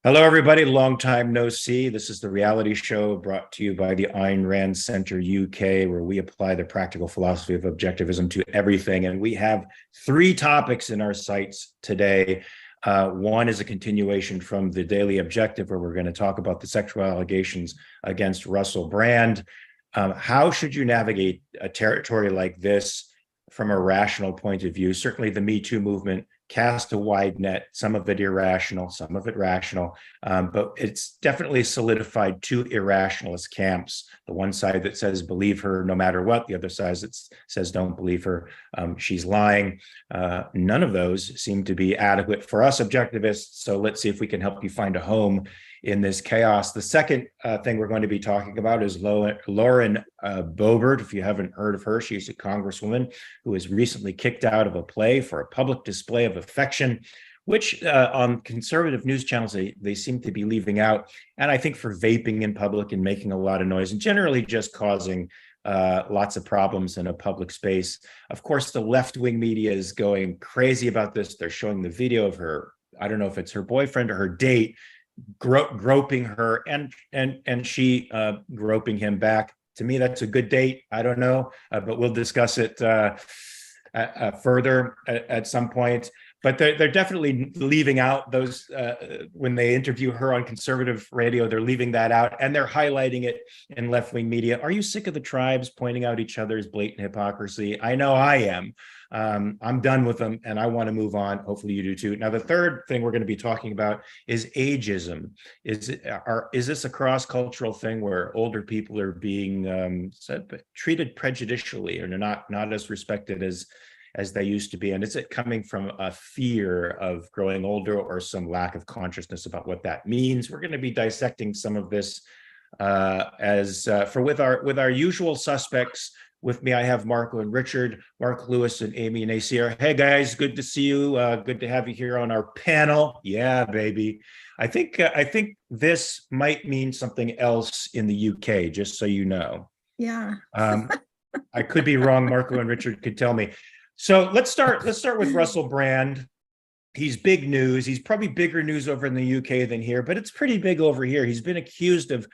Hello, everybody. Long time no see. This is the reality show brought to you by the Ayn Rand Center UK, where we apply the practical philosophy of objectivism to everything. And we have three topics in our sights today. One is a continuation from the Daily Objective, where we're going to talk about the sexual allegations against Russell Brand. How should you navigate a territory like this from a rational point of view? Certainly the Me Too movement cast a wide net, some of it irrational, some of it rational, but it's definitely solidified two irrationalist camps. The one side that says believe her no matter what, the other side that says don't believe her, she's lying. None of those seem to be adequate for us objectivists, so let's see if we can help you find a home in this chaos. The second thing we're going to be talking about is Lauren Boebert. If you haven't heard of her, she's a congresswoman who was recently kicked out of a play for a public display of affection, which on conservative news channels, they seem to be leaving out. And I think for vaping in public and making a lot of noise and generally just causing lots of problems in a public space. Of course, the left-wing media is going crazy about this. They're showing the video of her, I don't know if it's her boyfriend or her date, groping her and she groping him back. To me, that's a good date. I don't know, but we'll discuss it further at some point. But they're definitely leaving out those when they interview her on conservative radio, they're leaving that out and they're highlighting it in left-wing media. Are you sick of the tribes pointing out each other's blatant hypocrisy? I know I am. I'm done with them and I want to move on. Hopefully you do too. Now, the third thing we're going to be talking about is ageism. Is this a cross-cultural thing where older people are being treated prejudicially or not as respected as they used to be? And is it coming from a fear of growing older or some lack of consciousness about what that means? We're going to be dissecting some of this with our usual suspects. With me, I have Marco and Richard, Mark Lewis and Amy Nacier. Hey guys, good to see you. Good to have you here on our panel. Yeah, baby. I think this might mean something else in the UK, just so you know. Yeah. I could be wrong. Marco and Richard could tell me. So let's start with Russell Brand. He's big news. He's probably bigger news over in the UK than here, but it's pretty big over here. He's been accused of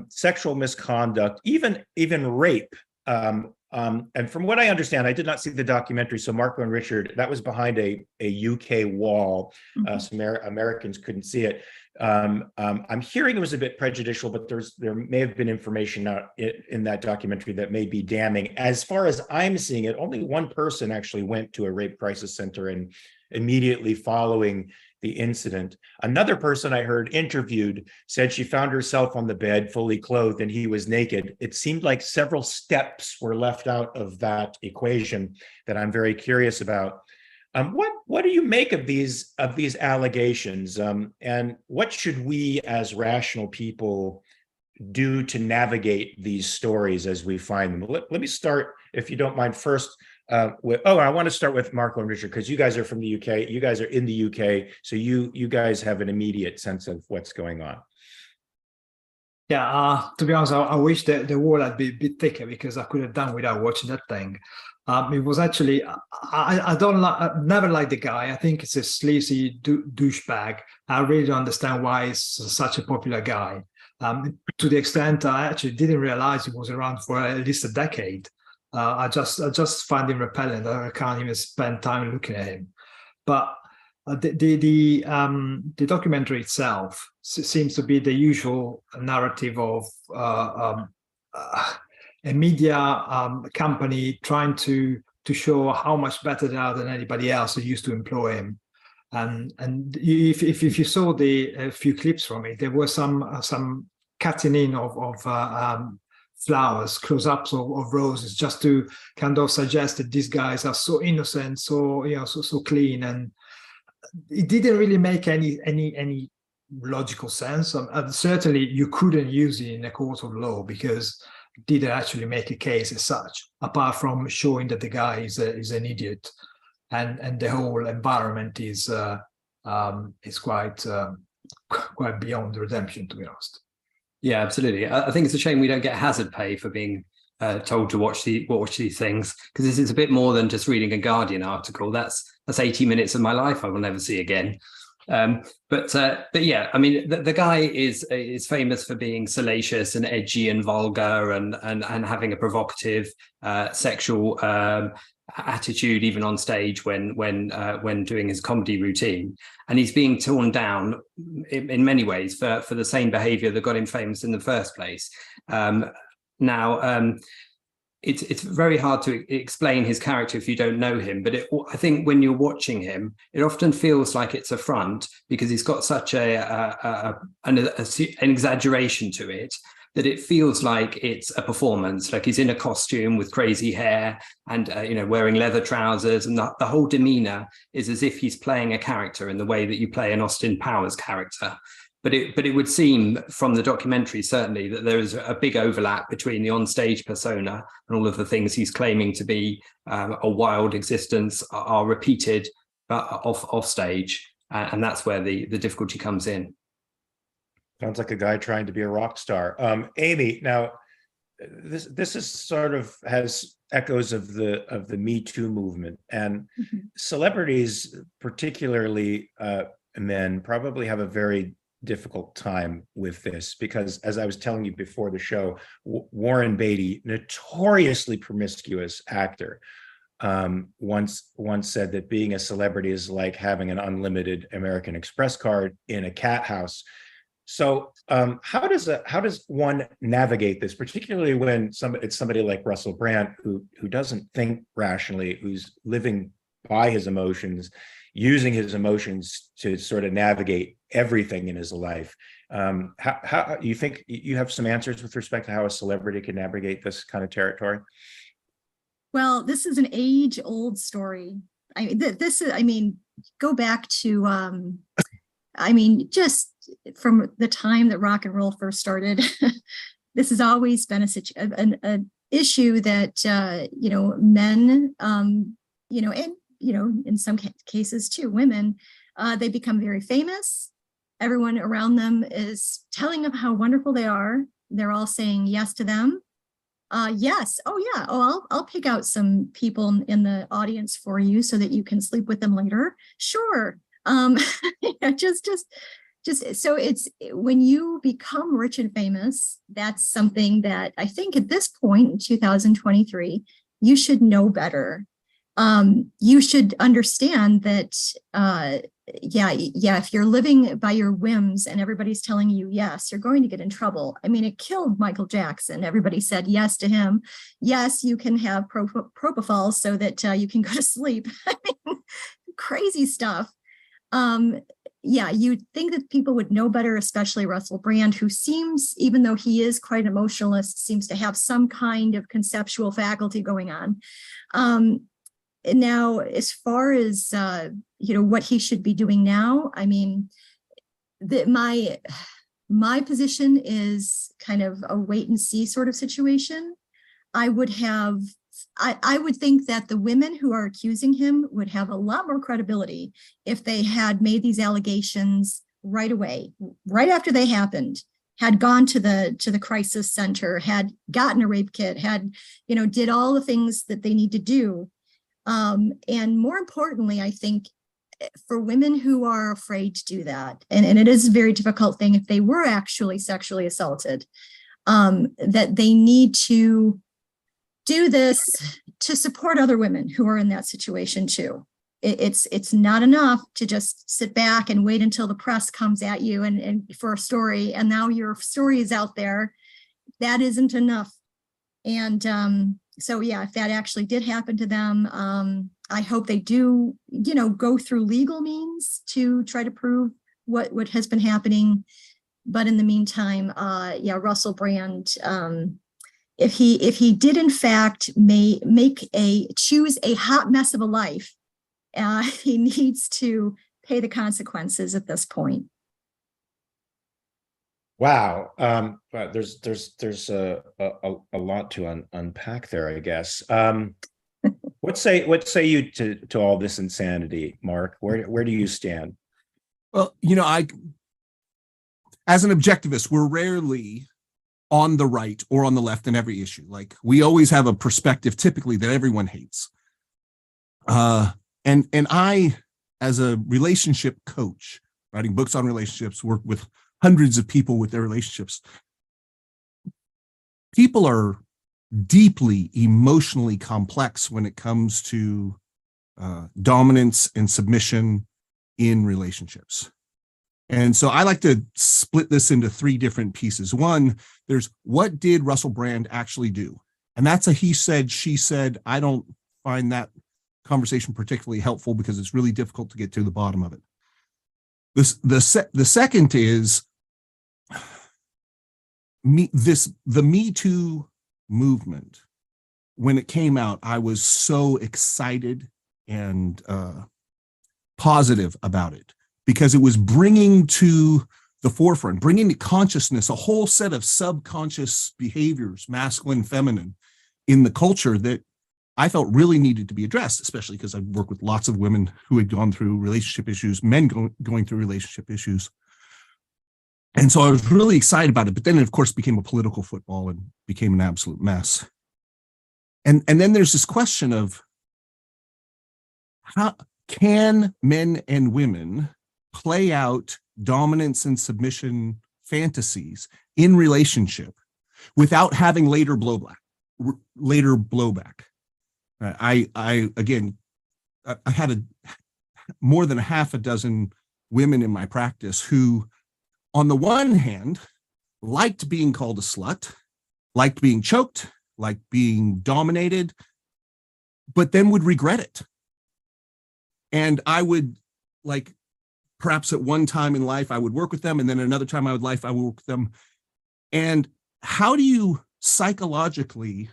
sexual misconduct, even rape. And from what I understand, I did not see the documentary, so Marco and Richard, that was behind a UK wall. Some Americans couldn't see it. I'm hearing it was a bit prejudicial, but there may have been information out in that documentary that may be damning. As far as I'm seeing it, only one person actually went to a rape crisis center and immediately following the incident. Another person I heard interviewed said she found herself on the bed fully clothed and he was naked. It seemed like several steps were left out of that equation that I'm very curious about. What do you make of these allegations? And what should we as rational people do to navigate these stories as we find them? Let me start, if you don't mind, first I want to start with Marco and Richard, because you guys are from the UK. You guys are in the UK, so you guys have an immediate sense of what's going on. Yeah, to be honest, I wish that the wall had been a bit thicker because I could have done without watching that thing. It was actually, I've never liked the guy. I think it's a sleazy douchebag. I really don't understand why he's such a popular guy. To the extent I actually didn't realize he was around for at least a decade. I just find him repellent. I can't even spend time looking at him. But the documentary itself seems to be the usual narrative of a media company trying to show how much better they are than anybody else who used to employ him. And if you saw a few clips from it, there were some cutting in of flowers, close-ups of roses, just to kind of suggest that these guys are so innocent, so clean, and it didn't really make any logical sense. Certainly, you couldn't use it in a court of law because it didn't actually make a case as such, apart from showing that the guy is an idiot, and the whole environment is quite beyond redemption, to be honest. Yeah, absolutely. I think it's a shame we don't get hazard pay for being told to watch these things, because this is a bit more than just reading a Guardian article. That's 80 minutes of my life I will never see again. But yeah, I mean, the guy is famous for being salacious and edgy and vulgar and having a provocative sexual attitude even on stage when doing his comedy routine, and he's being torn down in many ways for the same behavior that got him famous in the first place. It's very hard to explain his character if you don't know him, but I think when you're watching him, it often feels like it's a front because he's got such an exaggeration to it that it feels like it's a performance, like he's in a costume with crazy hair and wearing leather trousers, and the whole demeanor is as if he's playing a character in the way that you play an Austin Powers character. But it would seem from the documentary, certainly, that there is a big overlap between the onstage persona and all of the things he's claiming to be a wild existence are repeated off stage. And that's where the difficulty comes in. Sounds like a guy trying to be a rock star. Amy, now this is sort of has echoes of the Me Too movement, and celebrities, particularly men, probably have a very difficult time with this because, as I was telling you before the show, Warren Beatty, notoriously promiscuous actor, once said that being a celebrity is like having an unlimited American Express card in a cat house. So how does one navigate this, particularly when it's somebody like Russell Brand who doesn't think rationally, who's living by his emotions, using his emotions to sort of navigate everything in his life? How you think you have some answers with respect to how a celebrity can navigate this kind of territory? Well, this is an age-old story. Go back to just from the time that rock and roll first started. This has always been an issue that men, and in some cases too, women, they become very famous. Everyone around them is telling them how wonderful they are. They're all saying yes to them. Yes. Oh yeah. Oh, I'll pick out some people in the audience for you so that you can sleep with them later. Sure. So it's when you become rich and famous, that's something that I think at this point in 2023, you should know better. You should understand that, if you're living by your whims and everybody's telling you yes, you're going to get in trouble. I mean, it killed Michael Jackson. Everybody said yes to him. Yes, you can have propofol so that you can go to sleep. I mean, crazy stuff. You'd think that people would know better, especially Russell Brand, who seems, even though he is quite an emotionalist, seems to have some kind of conceptual faculty going on. Now, as far as what he should be doing now, I mean, my position is kind of a wait and see sort of situation. I would think that the women who are accusing him would have a lot more credibility if they had made these allegations right away, right after they happened, had gone to the crisis center, had gotten a rape kit, had, did all the things that they need to do. And more importantly, I think for women who are afraid to do that, and it is a very difficult thing if they were actually sexually assaulted, that they need to do this to support other women who are in that situation too. It's not enough to just sit back and wait until the press comes at you and for a story, and now your story is out there. That isn't enough. And so yeah, if that actually did happen to them, I hope they do, go through legal means to try to prove what has been happening. But in the meantime, Russell Brand, if he did in fact choose a hot mess of a life, he needs to pay the consequences at this point. Wow. There's a lot to unpack there, I guess. What say you to all this insanity, Mark? Where do you stand? Well, as an objectivist, we're rarely on the right or on the left in every issue. Like, we always have a perspective typically that everyone hates. And I, as a relationship coach, writing books on relationships, work with hundreds of people with their relationships. People are deeply emotionally complex when it comes to dominance and submission in relationships. And so I like to split this into three different pieces. One, there's what did Russell Brand actually do? And that's a he said, she said. I don't find that conversation particularly helpful because it's really difficult to get to the bottom of it. The second is the Me Too movement. When it came out, I was so excited and positive about it because it was bringing to the forefront, bringing to consciousness a whole set of subconscious behaviors, masculine, feminine, in the culture that I felt really needed to be addressed, especially because I work with lots of women who had gone through relationship issues, men going through relationship issues. And so I was really excited about it, but then it, of course, became a political football and became an absolute mess. And then there's this question of how can men and women play out dominance and submission fantasies in relationship without having later blowback. I had more than half a dozen women in my practice who, on the one hand, liked being called a slut, liked being choked, liked being dominated, but then would regret it. And I would, like, perhaps at one time in life, I would work with them, and then another time I would work with them. And how do you psychologically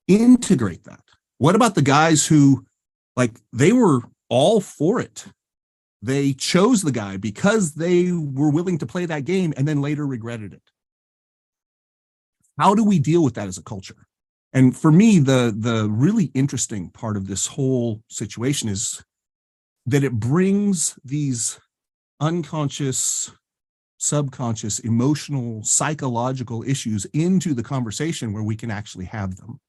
integrate that? What about the guys who, like, they were all for it? They chose the guy because they were willing to play that game and then later regretted it. How do we deal with that as a culture? And for me, the really interesting part of this whole situation is that it brings these unconscious, subconscious, emotional, psychological issues into the conversation where we can actually have them.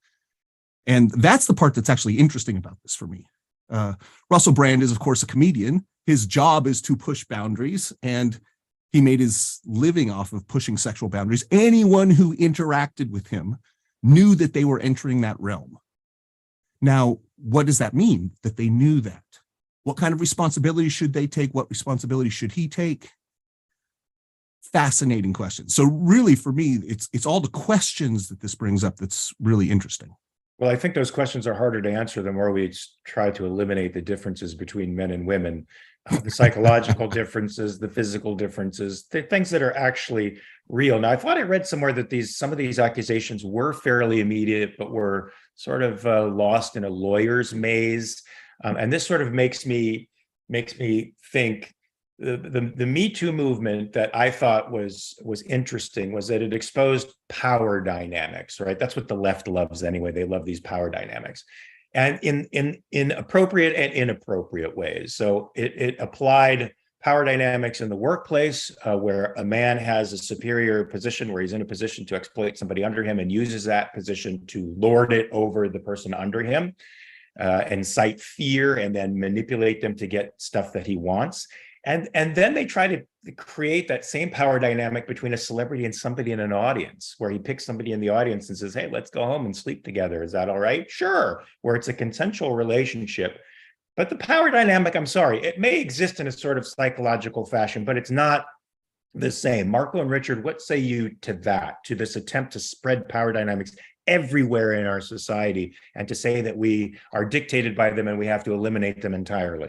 And that's the part that's actually interesting about this for me. Russell Brand is, of course, a comedian. His job is to push boundaries, and he made his living off of pushing sexual boundaries. Anyone who interacted with him knew that they were entering that realm. Now, what does that mean, that they knew that? What kind of responsibility should they take? What responsibility should he take? Fascinating question. So really, for me, it's all the questions that this brings up that's really interesting. Well, I think those questions are harder to answer the more we try to eliminate the differences between men and women, the psychological differences, the physical differences, the things that are actually real. Now, I thought I read somewhere that some of these accusations were fairly immediate, but were sort of lost in a lawyer's maze. And this sort of makes me think the Me Too movement that I thought was interesting was that it exposed power dynamics, right? That's what the left loves anyway. They love these power dynamics, and in appropriate and inappropriate ways. So it applied power dynamics in the workplace, where a man has a superior position, where he's in a position to exploit somebody under him and uses that position to lord it over the person under him, incite fear, and then manipulate them to get stuff that he wants. And then they try to create that same power dynamic between a celebrity and somebody in an audience, where he picks somebody in the audience and says, hey, let's go home and sleep together. Is that all right? Sure. Where it's a consensual relationship. But the power dynamic, I'm sorry, it may exist in a sort of psychological fashion, but it's not the same. Marco and Richard, what say you to that, to this attempt to spread power dynamics everywhere in our society, and to say that we are dictated by them and we have to eliminate them entirely?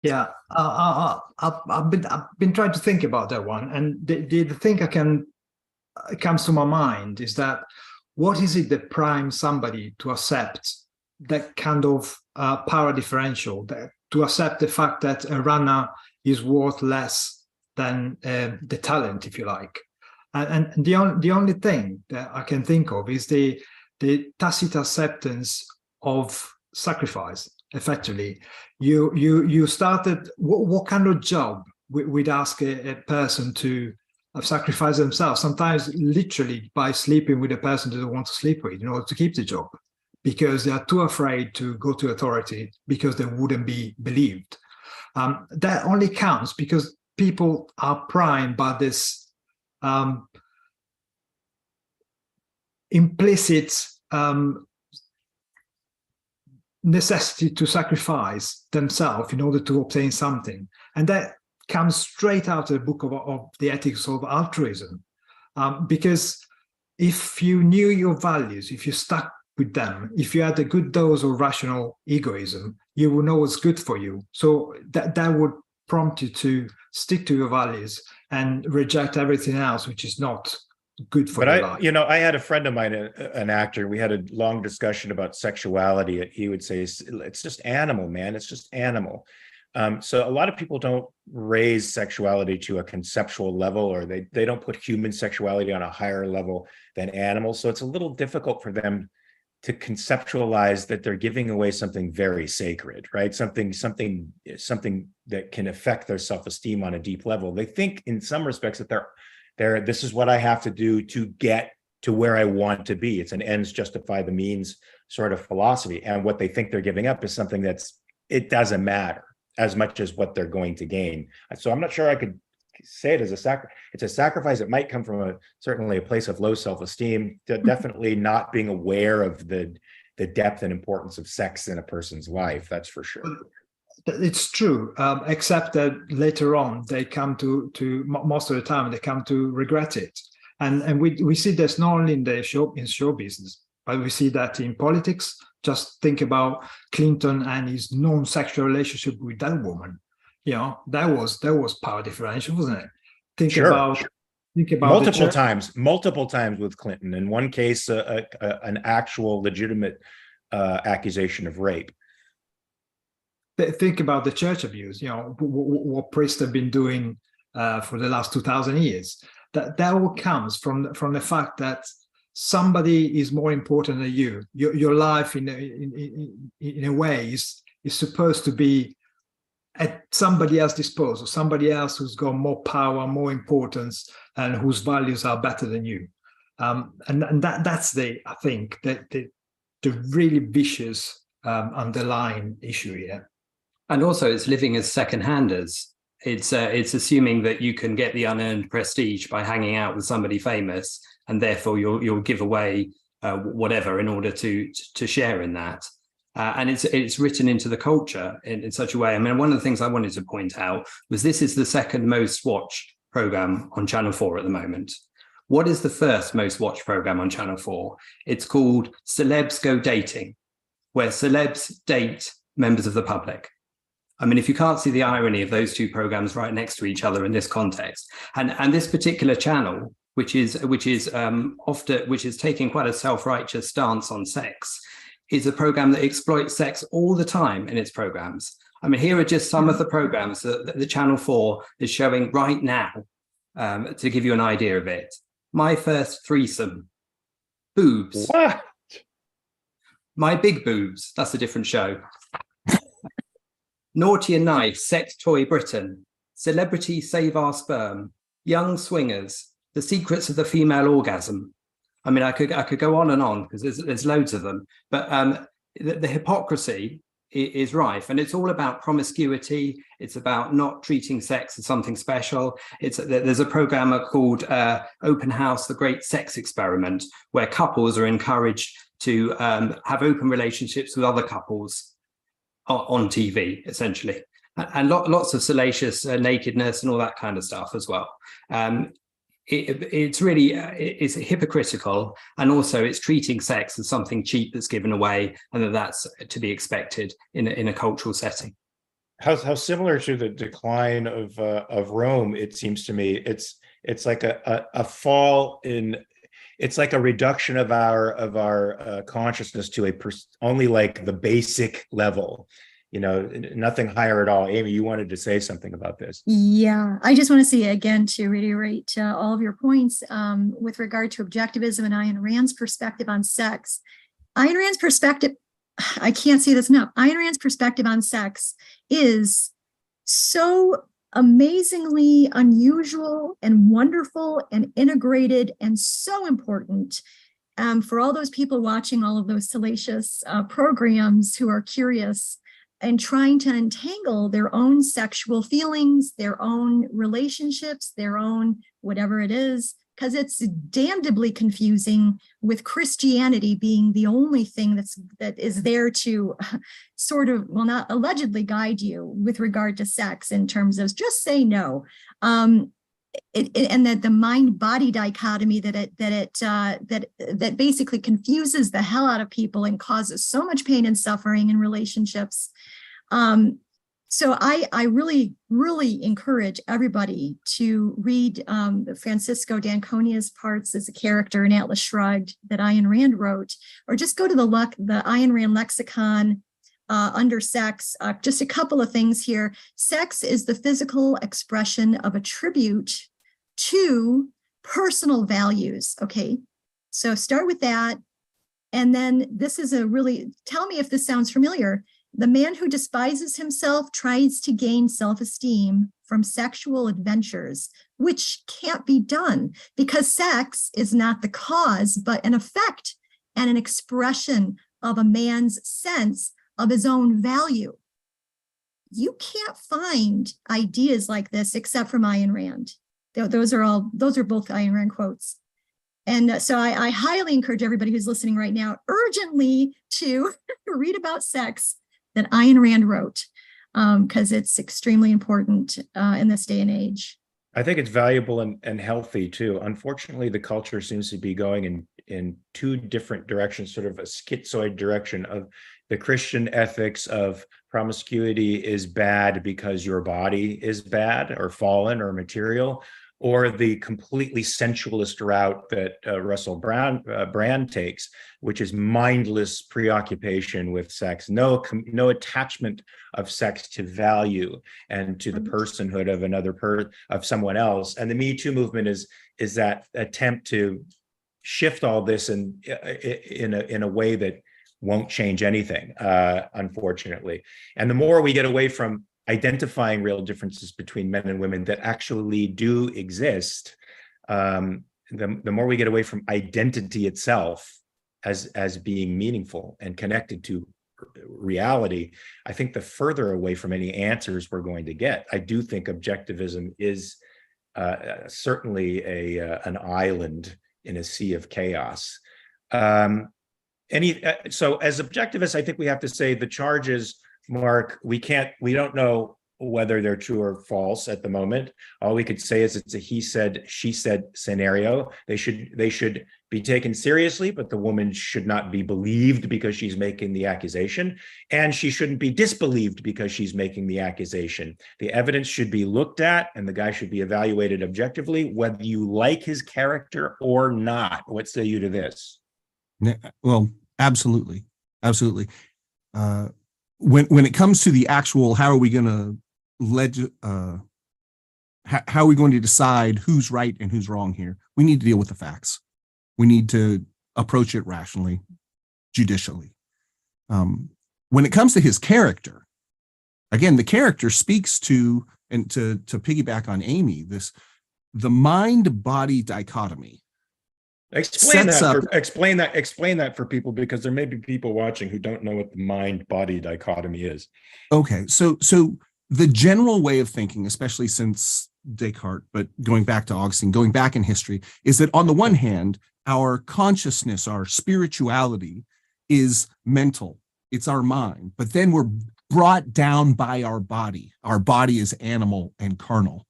Yeah, I've been trying to think about that one, and the thing comes to my mind is that what is it that primes somebody to accept that kind of power differential, to accept the fact that a runner is worth less than the talent, if you like, and the only thing that I can think of is the tacit acceptance of sacrifice. Effectively, you started, what kind of job we'd ask a person to sacrifice themselves, sometimes literally by sleeping with a person they don't want to sleep with in order to keep the job, because they are too afraid to go to authority because they wouldn't be believed. That only counts because people are primed by this implicit necessity to sacrifice themselves in order to obtain something. And that comes straight out of the book of the ethics of altruism. Because if you knew your values, if you stuck with them, if you had a good dose of rational egoism, you would know what's good for you. So that would prompt you to stick to your values and reject everything else which is not good for your life. I had a friend of mine, an actor. We had a long discussion about sexuality. He would say, it's just animal, man. It's just animal. So a lot of people don't raise sexuality to a conceptual level, or they don't put human sexuality on a higher level than animals. So it's a little difficult for them to conceptualize that they're giving away something very sacred, right? Something that can affect their self-esteem on a deep level. They think in some respects that this is what I have to do to get to where I want to be. It's an ends justify the means sort of philosophy. And what they think they're giving up is something it doesn't matter as much as what they're going to gain. So I'm not sure I could say it as it's a sacrifice. It might come from certainly a place of low self-esteem, definitely not being aware of the depth and importance of sex in a person's life. That's for sure. It's true, except that later on they come to most of the time they come to regret it, and we see this not only in show business, but we see that in politics. Just think about Clinton and his non-sexual relationship with that woman. That was power differential, wasn't it? Think about multiple times with Clinton. In one case, an actual legitimate accusation of rape. Think about the church abuse. What priests have been doing for the last 2,000 years. That all comes from the fact that somebody is more important than you. Your life, in a way, is supposed to be at somebody else's disposal, somebody else who's got more power, more importance, and whose values are better than you. And that's I think the really vicious underlying issue here. And also, it's living as second-handers. It's assuming that you can get the unearned prestige by hanging out with somebody famous, and therefore you'll give away whatever in order to share in that. And it's written into the culture in such a way. I mean, one of the things I wanted to point out was this is the second most watched program on Channel 4 at the moment. What is the first most watched program on Channel 4? It's called Celebs Go Dating, where celebs date members of the public. I mean, if you can't see the irony of those two programs right next to each other in this context, and this particular channel, which is taking quite a self-righteous stance on sex, is a program that exploits sex all the time in its programs. I mean, here are just some of the programs that the Channel 4 is showing right now, to give you an idea of it. My First Threesome, Boobs. What? My Big Boobs, that's a different show. Naughty and Nice, Sex Toy Britain, Celebrity Save Our Sperm, Young Swingers, The Secrets of the Female Orgasm. I mean, I could go on and on because there's loads of them, but the hypocrisy is rife, and it's all about promiscuity. It's about not treating sex as something special. There's a program called Open House, the Great Sex Experiment, where couples are encouraged to have open relationships with other couples on TV, essentially, and lots of salacious nakedness and all that kind of stuff as well. It's really it's hypocritical, and also it's treating sex as something cheap that's given away, and that's to be expected in a cultural setting. How similar to the decline of Rome, it seems to me. It's like a fall in. It's like a reduction of our consciousness to only like the basic level, nothing higher at all. Amy, you wanted to say something about this. Yeah, I just want to say again to reiterate all of your points with regard to objectivism and Ayn Rand's perspective on sex. Ayn Rand's perspective, I can't say this enough. Ayn Rand's perspective on sex is so amazingly unusual and wonderful and integrated and so important for all those people watching all of those salacious programs who are curious and trying to untangle their own sexual feelings, their own relationships, their own whatever it is, because it's damnably confusing, with Christianity being the only thing that is there to sort of, well, not allegedly guide you with regard to sex in terms of just say no. And that the mind-body dichotomy that basically confuses the hell out of people and causes so much pain and suffering in relationships. So I really, really encourage everybody to read Francisco d'Anconia's parts as a character in Atlas Shrugged that Ayn Rand wrote, or just go to the Ayn Rand lexicon under sex. Just a couple of things here. Sex is the physical expression of a tribute to personal values. Okay, so start with that. And then this is tell me if this sounds familiar. The man who despises himself tries to gain self-esteem from sexual adventures, which can't be done because sex is not the cause, but an effect and an expression of a man's sense of his own value. You can't find ideas like this except from Ayn Rand. Those are both Ayn Rand quotes. And so I highly encourage everybody who's listening right now urgently to read about sex that Ayn Rand wrote, because it's extremely important in this day and age. I think it's valuable and healthy too. Unfortunately, the culture seems to be going in two different directions, sort of a schizoid direction of the Christian ethics of promiscuity is bad because your body is bad or fallen or material, or the completely sensualist route that Russell Brand takes, which is mindless preoccupation with sex, no attachment of sex to value and to the personhood of of someone else. And the Me Too movement is that attempt to shift all this in a way that won't change anything, unfortunately. And the more we get away from identifying real differences between men and women that actually do exist, the more we get away from identity itself as being meaningful and connected to reality, I think the further away from any answers we're going to get. I do think objectivism is certainly an island in a sea of chaos. So as objectivists, I think we have to say the charges, Mark, we don't know whether they're true or false at the moment. All we could say is it's a he said, she said scenario. They should be taken seriously, but the woman should not be believed because she's making the accusation, and she shouldn't be disbelieved because she's making the accusation. The evidence should be looked at, and the guy should be evaluated objectively, whether you like his character or not. What say you to this? Well, absolutely. Absolutely. When it comes to the actual, how are we going to how are we going to decide who's right and who's wrong here? We need to deal with the facts. We need to approach it rationally, judicially. When it comes to his character, again, the character speaks to, and to piggyback on Amy, the mind-body dichotomy. Explain that for people, because there may be people watching who don't know what the mind-body dichotomy is. Okay, so the general way of thinking, especially since Descartes, but going back to Augustine, going back in history, is that on the one hand, our consciousness, our spirituality is mental, it's our mind, but then we're brought down by our body. Our body is animal and carnal.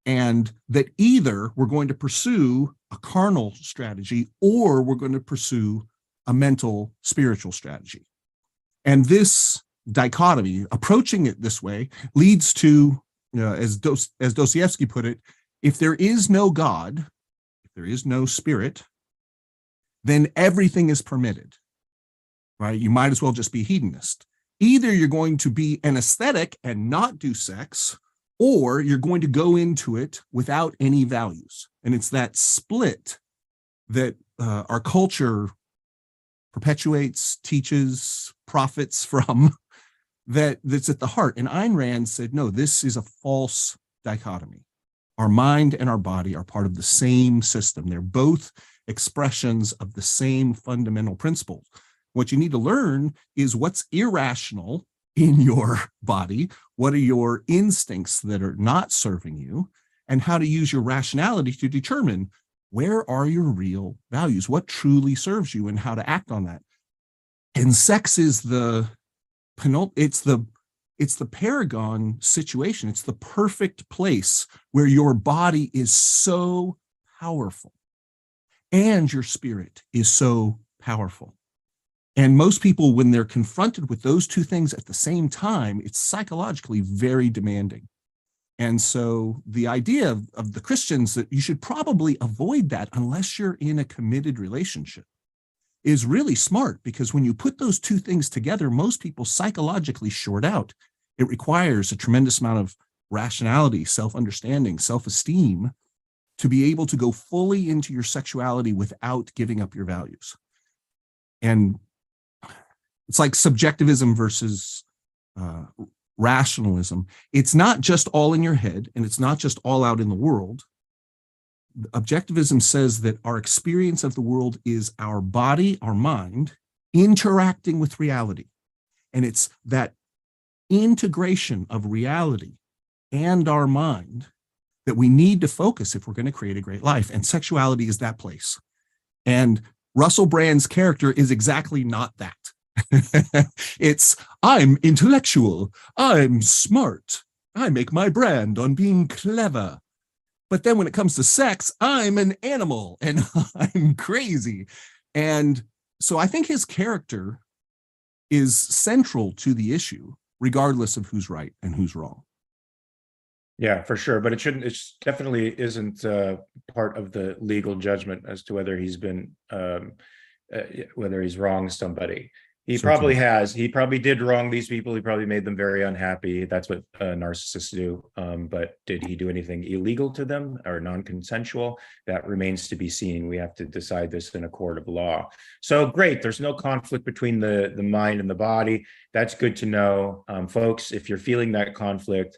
And that either we're going to pursue a carnal strategy or we're going to pursue a mental spiritual strategy. And this dichotomy, approaching it this way, leads to, as Dostoevsky put it, if there is no God, if there is no spirit, then everything is permitted, right? You might as well just be hedonist. Either you're going to be an aesthetic and not do sex, or you're going to go into it without any values. And it's that split that our culture perpetuates, teaches, profits from, that's at the heart. And Ayn Rand said, no, this is a false dichotomy. Our mind and our body are part of the same system. They're both expressions of the same fundamental principles. What you need to learn is what's irrational in your body, what are your instincts that are not serving you, and how to use your rationality to determine where are your real values, what truly serves you, and how to act on that. And sex is it's the paragon situation. It's the perfect place where your body is so powerful and your spirit is so powerful. And most people, when they're confronted with those two things at the same time, it's psychologically very demanding. And so the idea of the Christians that you should probably avoid that unless you're in a committed relationship is really smart, because when you put those two things together, most people psychologically short out. It requires a tremendous amount of rationality, self-understanding, self-esteem to be able to go fully into your sexuality without giving up your values. And it's like subjectivism versus rationalism. It's not just all in your head, and it's not just all out in the world. Objectivism says that our experience of the world is our body, our mind, interacting with reality. And it's that integration of reality and our mind that we need to focus if we're going to create a great life. And sexuality is that place. And Russell Brand's character is exactly not that. It's, I'm intellectual, I'm smart, I make my brand on being clever. But then when it comes to sex, I'm an animal and I'm crazy. And so I think his character is central to the issue, regardless of who's right and who's wrong. Yeah, for sure. But it definitely isn't part of the legal judgment as to whether he's been, whether he's wronged somebody. He probably has. He probably did wrong these people. He probably made them very unhappy. That's what narcissists do. But did he do anything illegal to them or non-consensual? That remains to be seen. We have to decide this in a court of law. So great. There's no conflict between the mind and the body. That's good to know. Folks, if you're feeling that conflict,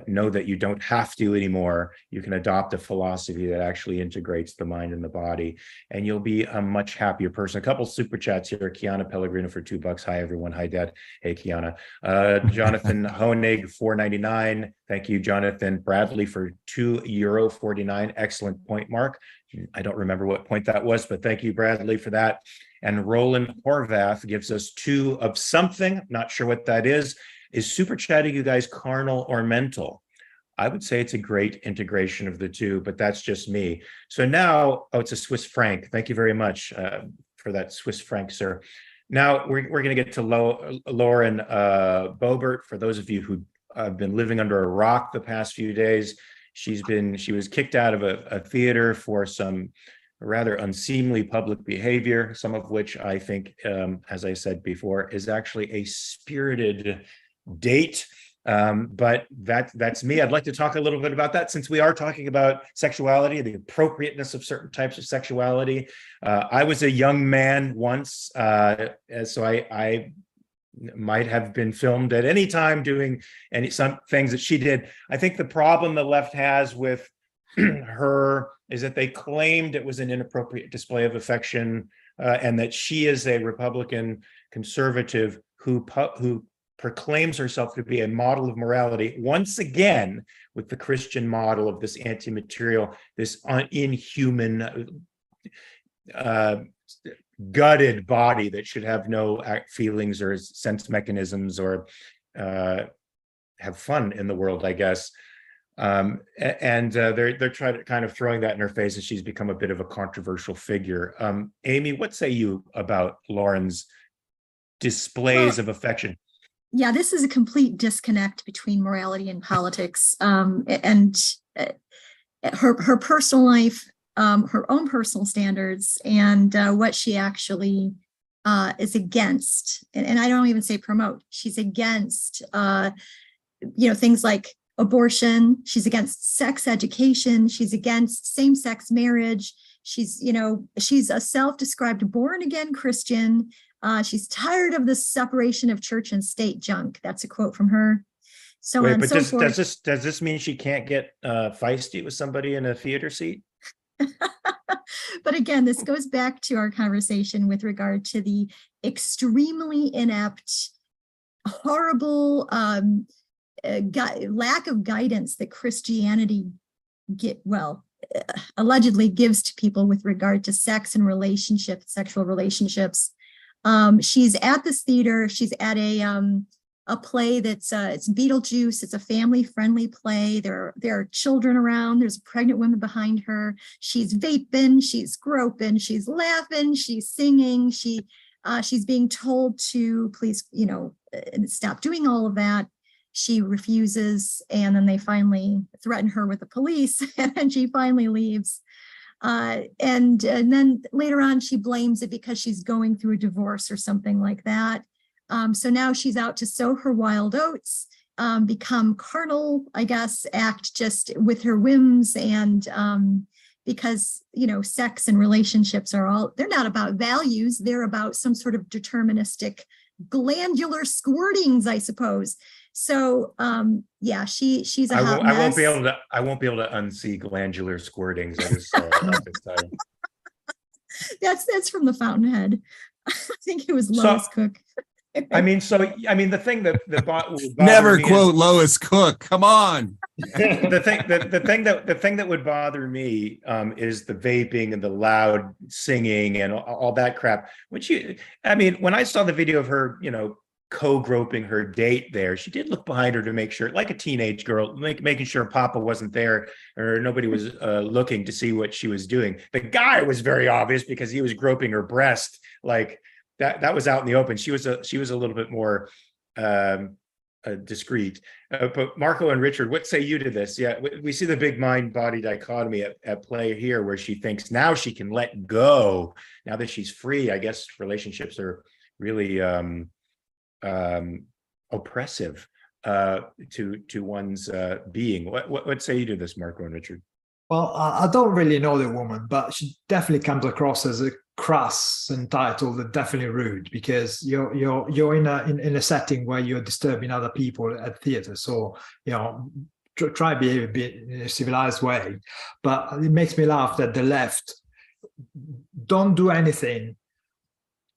know that you don't have to anymore. You can adopt a philosophy that actually integrates the mind and the body, and you'll be a much happier person. A couple super chats here. Kiana Pellegrino for $2. Hi, everyone. Hi, Dad. Hey, Kiana. Jonathan Honig, $4.99. Thank you, Jonathan. Bradley for €2.49. Excellent point, Mark. I don't remember what point that was, but thank you, Bradley, for that. And Roland Horvath gives us 2 of something. Not sure what that is. Is super chatting you guys carnal or mental? I would say it's a great integration of the two, but that's just me. So now, oh, it's a Swiss franc. Thank you very much for that Swiss franc, sir. Now we're going to get to Lauren Boebert. For those of you who have been living under a rock the past few days, she was kicked out of a theater for some rather unseemly public behavior, some of which I think, as I said before, is actually a spirited date. But that's me. I'd like to talk a little bit about that, since we are talking about sexuality, the appropriateness of certain types of sexuality. I was a young man once, so I might have been filmed at any time doing some things that she did. I think the problem the left has with her is that they claimed it was an inappropriate display of affection, and that she is a Republican conservative who proclaims herself to be a model of morality, once again with the Christian model of this anti-material, this inhuman, gutted body that should have no feelings or sense mechanisms or have fun in the world, I guess. They're trying to kind of throwing that in her face, and she's become a bit of a controversial figure. Amy, what say you about Lauren's displays of affection? Yeah, this is a complete disconnect between morality and politics, and her personal life, her own personal standards, and what she actually is against. And I don't even say promote. She's against, things like abortion. She's against sex education. She's against same-sex marriage. She's a self-described born-again Christian. She's tired of the separation of church and state junk. That's a quote from her. So on and so forth. Does this mean she can't get feisty with somebody in a theater seat? But again, this goes back to our conversation with regard to the extremely inept horrible lack of guidance that Christianity allegedly gives to people with regard to sex and relationships, sexual relationships. She's at this theater. She's at a play that's it's Beetlejuice. It's a family-friendly play. There are children around. There's a pregnant woman behind her. She's vaping. She's groping. She's laughing. She's singing. She's being told to please, stop doing all of that. She refuses, and then they finally threaten her with the police, and then she finally leaves. And then later on, she blames it because she's going through a divorce or something like that. So now she's out to sow her wild oats, become carnal, I guess, act just with her whims, and because, sex and relationships they're not about values, they're about some sort of deterministic glandular squirtings, I suppose. So she's a hot mess. I won't be able to unsee glandular squirtings. I just saw it this time. That's from the Fountainhead. I think it was Lois Cook. The thing that never quote Lois Cook. Come on. the thing that would bother me is the vaping and the loud singing and all that crap. When I saw the video of her, co-groping her date there, she did look behind her to make sure, like a teenage girl, making sure Papa wasn't there or nobody was looking to see what she was doing. The guy was very obvious because he was groping her breast, like that was out in the open. She was a little bit more discreet. But Marco and Richard, what say you to this? Yeah, we see the big mind-body dichotomy at play here, where she thinks now she can let go. Now that she's free, I guess relationships are really oppressive to one's being. What say you to this, Marco and Richard? Well, I don't really know the woman, but she definitely comes across as a crass, entitled, and definitely rude, because you're in a setting where you're disturbing other people at theater. So try to behave a bit in a civilized way. But it makes me laugh that the left don't do anything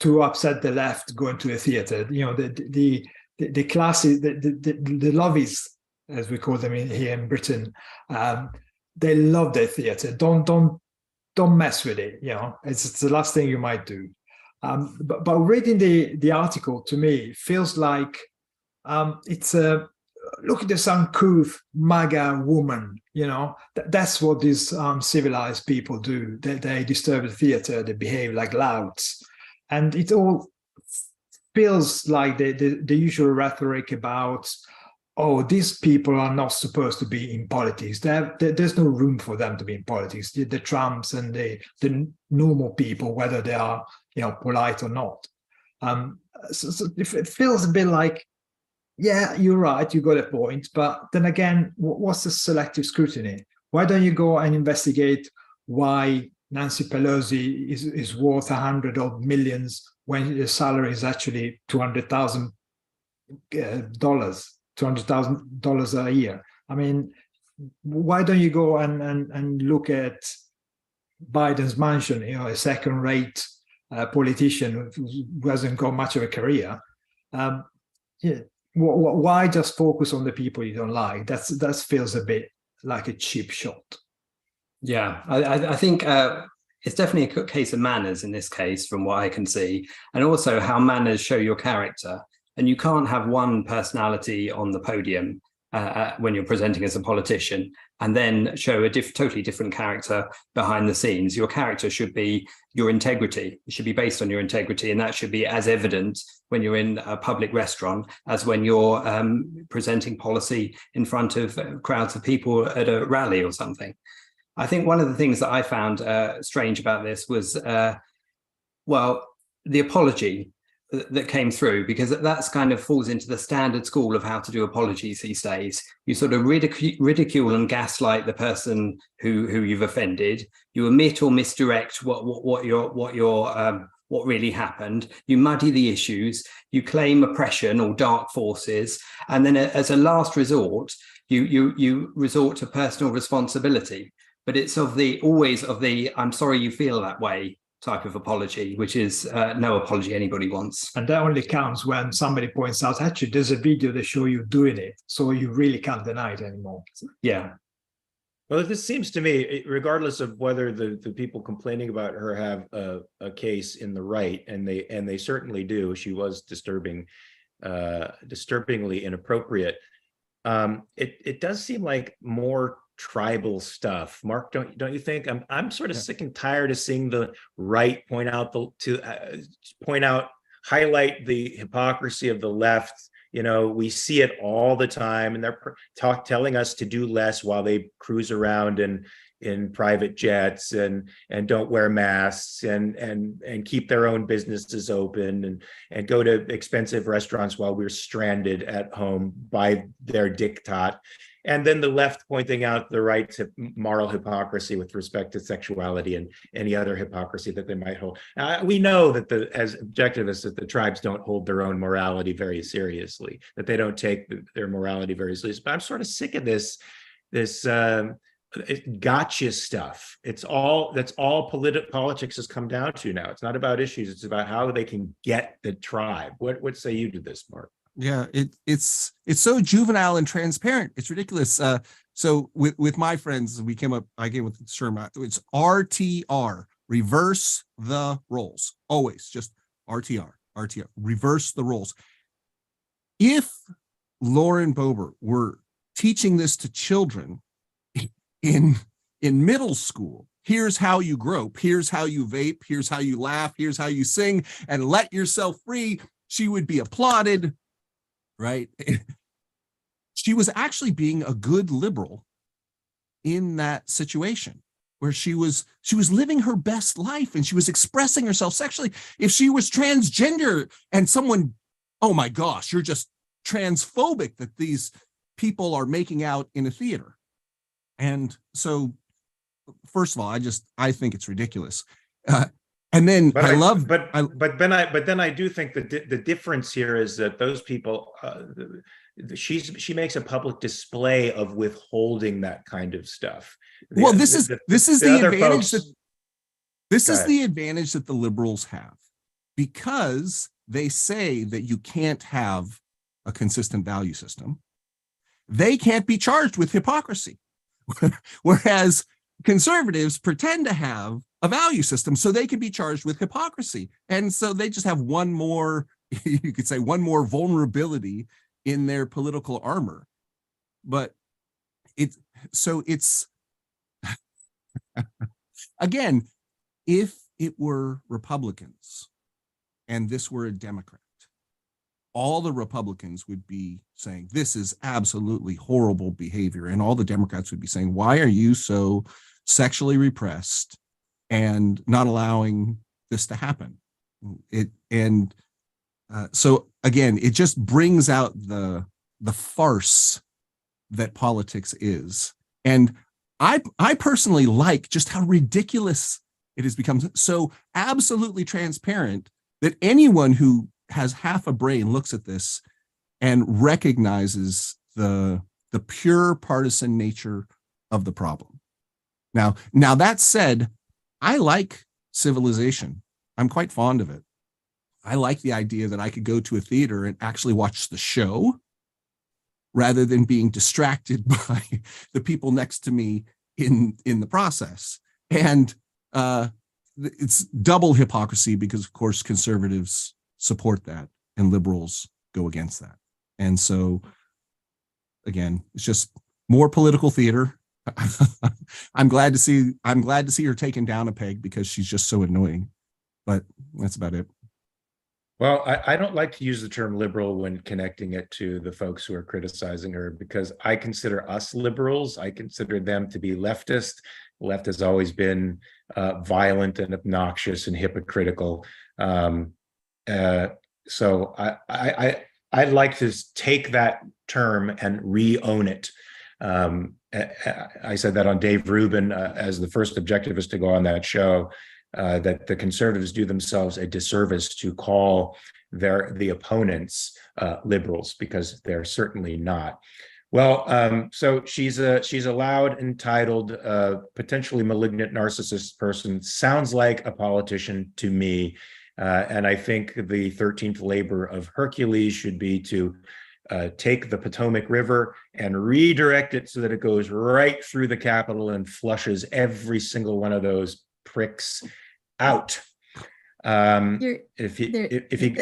to upset the left going to a theater. The classes, the lovies, as we call them here in Britain, they love their theater. Don't mess with it. It's the last thing you might do. But reading the article, to me, feels like it's a look at this uncouth MAGA woman. That's what these civilized people do. They disturb the theater. They behave like louts. And it all feels like the usual rhetoric about, oh, these people are not supposed to be in politics. There's no room for them to be in politics. The Trumps and the normal people, whether they are polite or not. So it feels a bit like, yeah, you're right, you got a point. But then again, what's the selective scrutiny? Why don't you go and investigate why Nancy Pelosi is worth $100 million when the salary is actually $200,000 $200,000 a year? I mean, why don't you go and look at Biden's mansion, a second-rate politician who hasn't got much of a career? Why just focus on the people you don't like? That feels a bit like a cheap shot. Yeah, I think it's definitely a case of manners in this case, from what I can see, and also how manners show your character. And you can't have one personality on the podium when you're presenting as a politician and then show a totally different character behind the scenes. Your character should be your integrity. It should be based on your integrity, and that should be as evident when you're in a public restaurant as when you're presenting policy in front of crowds of people at a rally or something. I think one of the things that I found strange about this was, the apology that came through, because that's kind of falls into the standard school of how to do apologies these days. You sort of ridicule and gaslight the person who you've offended. You omit or misdirect what really happened. You muddy the issues. You claim oppression or dark forces, and then as a last resort, you resort to personal responsibility. But it's always of the I'm sorry you feel that way type of apology, which is no apology anybody wants. And that only counts when somebody points out, actually, there's a video that shows you doing it, so you really can't deny it anymore. Yeah. Well, this seems to me, regardless of whether the people complaining about her have a case in the right, and they certainly do. She was disturbingly inappropriate. It does seem like more tribal stuff. Mark, don't you think? I'm sort of sick and tired of seeing the right highlight the hypocrisy of the left. You know, we see it all the time, and they're telling us to do less while they cruise around in private jets and don't wear masks and keep their own businesses open and go to expensive restaurants while we're stranded at home by their diktat. And then the left pointing out the right's moral hypocrisy with respect to sexuality and any other hypocrisy that they might hold. We know that as objectivists, that the tribes don't hold their own morality very seriously, that they don't take their morality very seriously. But I'm sort of sick of this gotcha stuff. That's all politics has come down to now. It's not about issues. It's about how they can get the tribe. What say you to this, Mark? Yeah, it's so juvenile and transparent. It's ridiculous. So with my friends, I came up with the term. It's RTR, reverse the roles. Always just RTR, reverse the roles. If Lauren Boebert were teaching this to children in middle school, here's how you grope, here's how you vape, here's how you laugh, here's how you sing, and let yourself free, she would be applauded. Right? She was actually being a good liberal in that situation where she was living her best life and she was expressing herself sexually. If she was transgender and someone, oh my gosh, you're just transphobic that these people are making out in a theater. And so, first of all, I think it's ridiculous. And then but then I do think that the difference here is that those people, she makes a public display of withholding that kind of stuff. This is the advantage that the liberals have, because they say that you can't have a consistent value system. They can't be charged with hypocrisy, whereas conservatives pretend to have a value system so they can be charged with hypocrisy. And so they just have one more, you could say, one more vulnerability in their political armor. But it's again, if it were Republicans and this were a Democrat, all the Republicans would be saying, this is absolutely horrible behavior. And all the Democrats would be saying, why are you so sexually repressed and not allowing this to happen? So again, it just brings out the farce that politics is. And I personally like just how ridiculous it has become, so absolutely transparent that anyone who has half a brain looks at this and recognizes the pure partisan nature of the problem. Now that said, I like civilization. I'm quite fond of it. I like the idea that I could go to a theater and actually watch the show rather than being distracted by the people next to me in the process. And it's double hypocrisy because, of course, conservatives support that and liberals go against that. And so, again, it's just more political theater. I'm glad to see her taken down a peg because she's just so annoying. But that's about it. Well, I don't like to use the term liberal when connecting it to the folks who are criticizing her, because I consider us liberals. I consider them to be leftist. The left has always been violent and obnoxious and hypocritical. So I'd like to take that term and re-own it. I said that on Dave Rubin as the first objectivist to go on that show, that the conservatives do themselves a disservice to call the opponents liberals, because they're certainly not. Well, so she's a loud, entitled, potentially malignant narcissist person. Sounds like a politician to me. And I think the 13th labor of Hercules should be to take the Potomac River and redirect it so that it goes right through the Capitol and flushes every single one of those pricks out. If you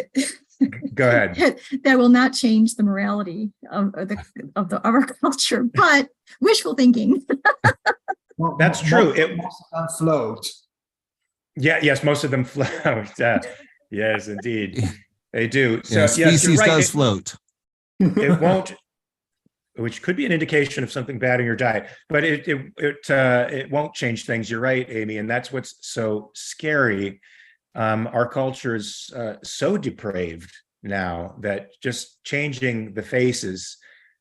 go ahead. That will not change the morality of our culture, but wishful thinking. Well, That's true. Most of them float. Yes, most of them float. Yes, indeed, they do. So yes, yes, species right. does float. It won't, which could be an indication of something bad in your diet, but it won't change things. You're right, Amy, and that's what's so scary. Our culture is so depraved now that just changing the faces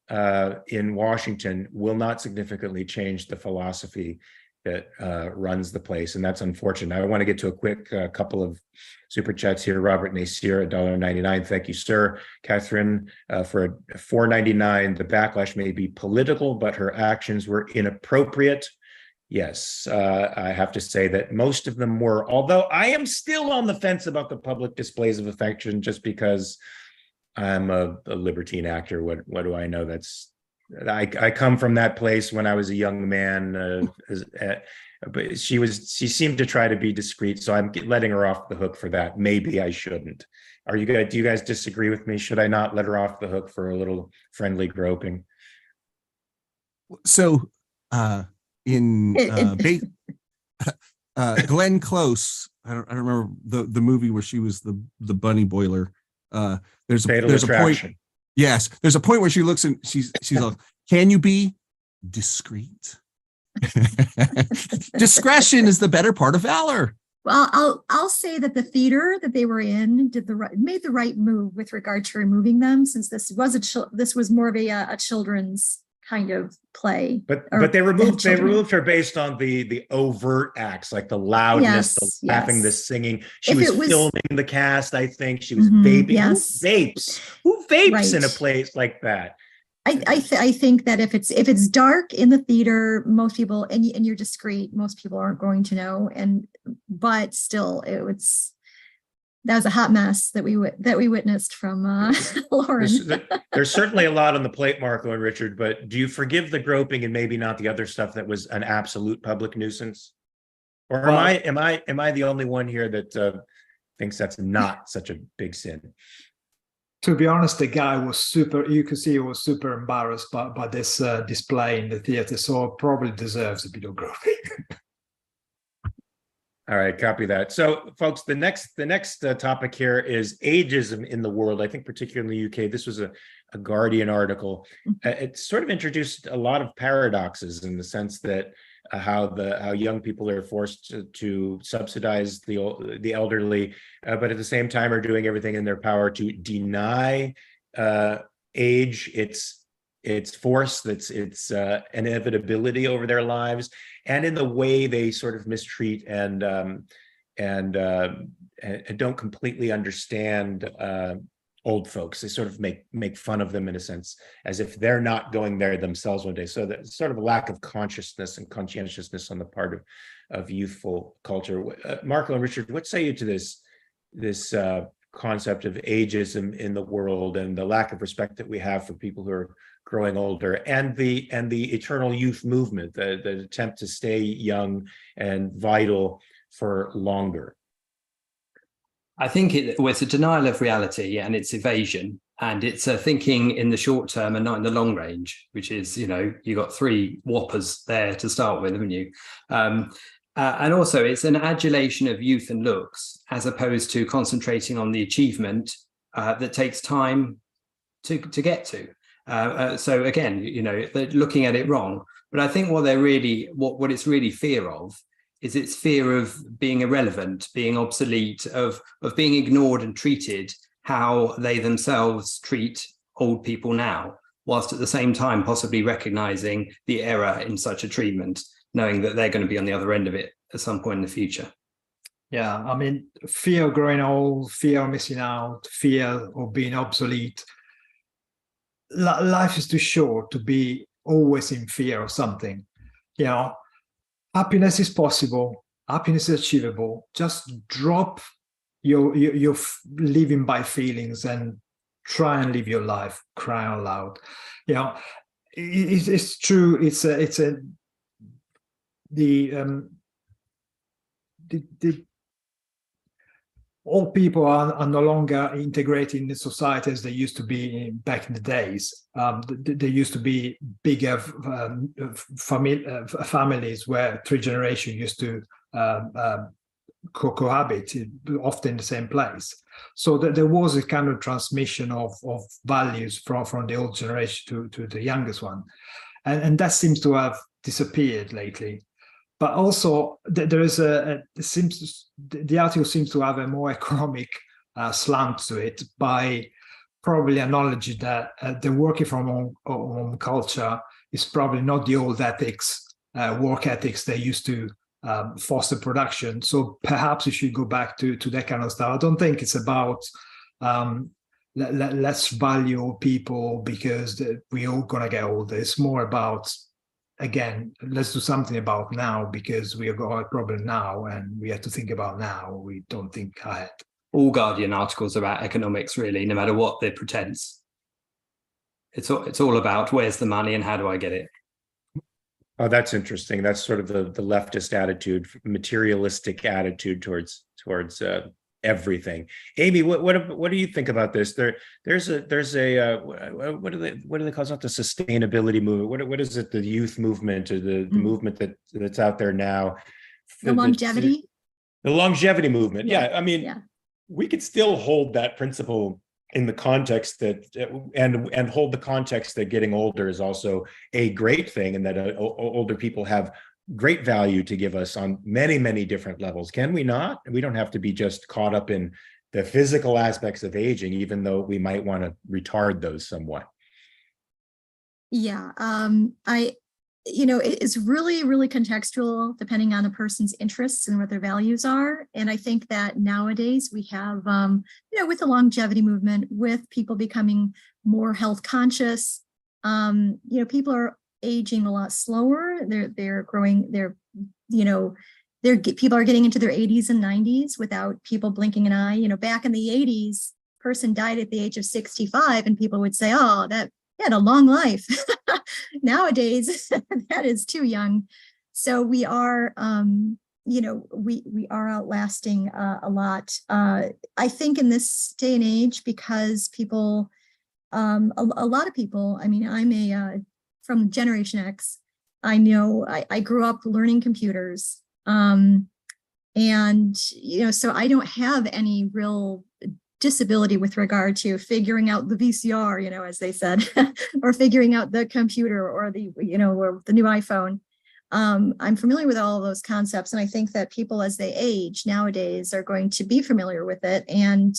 in Washington will not significantly change the philosophy that runs the place, and that's unfortunate. I want to get to a quick couple of super chats here. Robert Nasir, $1.99. Thank you, sir. Catherine, for $4.99. The backlash may be political, but her actions were inappropriate. Yes, I have to say that most of them were, although I am still on the fence about the public displays of affection just because I'm a libertine actor. What do I know? I come from that place when I was a young man, but she seemed to try to be discreet, so I'm letting her off the hook for that. Maybe I shouldn't. Do you guys disagree with me? Should I not let her off the hook for a little friendly groping? So, in Glenn Close, I don't remember the movie where she was the bunny boiler. There's a point. Yes, there's a point where she looks and she's like, "Can you be discreet?" Discretion is the better part of valor. Well, I'll say that the theater that they were in made the right move with regard to removing them, since this was more of a children's kind of play. But they removed her based on the overt acts, like the loudness, the laughing, the singing. She was filming the cast, I think. She was vaping. Yes. Who vapes in a place like that? I think that if it's dark in the theater, most people, and you're discreet, most people aren't going to know. But still, that was a hot mess that we witnessed from Lauren. There's certainly a lot on the plate, Marco and Richard, but do you forgive the groping and maybe not the other stuff that was an absolute public nuisance? Or am I the only one here that thinks that's not such a big sin? To be honest, the guy was you could see he was super embarrassed by this display in the theater, so probably deserves a bit of groping. All right, copy that. So, folks, the next topic here is ageism in the world. I think particularly in the UK, this was a Guardian article. It sort of introduced a lot of paradoxes in the sense that how young people are forced to subsidize the elderly, but at the same time are doing everything in their power to deny age its force, its inevitability over their lives, and in the way they sort of mistreat and don't completely understand old folks. They sort of make fun of them in a sense, as if they're not going there themselves one day. So there's sort of a lack of consciousness and conscientiousness on the part of youthful culture. Marco and Richard, what say you to this concept of ageism in the world and the lack of respect that we have for people who are growing older, and the eternal youth movement, the attempt to stay young and vital for longer? I think it's a denial of reality, and it's evasion, and it's a thinking in the short term and not in the long range, which is, you got 3 whoppers there to start with, haven't you? And also it's an adulation of youth and looks, as opposed to concentrating on the achievement that takes time to get to. So again, they're looking at it wrong. But I think what it's really fear of is its fear of being irrelevant, being obsolete, of being ignored and treated how they themselves treat old people now, whilst at the same time possibly recognizing the error in such a treatment, knowing that they're going to be on the other end of it at some point in the future. Yeah, I mean, fear of growing old, fear of missing out, fear of being obsolete. life is too short to be always in fear of something. You know, happiness is possible, happiness is achievable. Just drop your living by feelings and try and live your life, cry out loud. You know, it's true. All people are no longer integrated in the society as they used to be back in the days. There used to be bigger families where 3 generations used to cohabit, often in the same place. So there was a kind of transmission of values from the old generation to the youngest one. And that seems to have disappeared lately. But also, there is the article seems to have a more economic slant to it, by probably acknowledging that the working from home culture is probably not the old ethics, work ethics they used to foster production. So perhaps we should go back to that kind of stuff. I don't think it's about let's value people because we're all gonna get older. It's more about, again, let's do something about now because we have got a problem now and we have to think about now. We don't think ahead. All Guardian articles about economics, really, no matter what the pretense. It's all about where's the money and how do I get it. Oh, that's interesting. That's sort of the leftist attitude, materialistic attitude towards everything. Amy, what do you think about this? There's a what do they call it? Not the sustainability movement. What is it? The youth movement, or the movement that's out there now? The longevity. The longevity movement. Yeah, I mean, we could still hold that principle in the context that, and hold the context that getting older is also a great thing, and that older people have great value to give us on many, many different levels. Can we not? We don't have to be just caught up in the physical aspects of aging, even though we might want to retard those somewhat. Yeah, it's really, really contextual depending on the person's interests and what their values are. And I think that nowadays we have, with the longevity movement, with people becoming more health conscious, people are aging a lot slower. They're growing. People are getting into their 80s and 90s without people blinking an eye. Back in the 80s, person died at the age of 65, and people would say, "Oh, that had a long life." Nowadays, that is too young. So we are, we are outlasting a lot. I think in this day and age, because people, a lot of people. I mean, I'm from Generation X. I know I grew up learning computers. So I don't have any real disability with regard to figuring out the VCR, as they said, or figuring out the computer or the new iPhone. I'm familiar with all of those concepts. And I think that people, as they age nowadays, are going to be familiar with it. And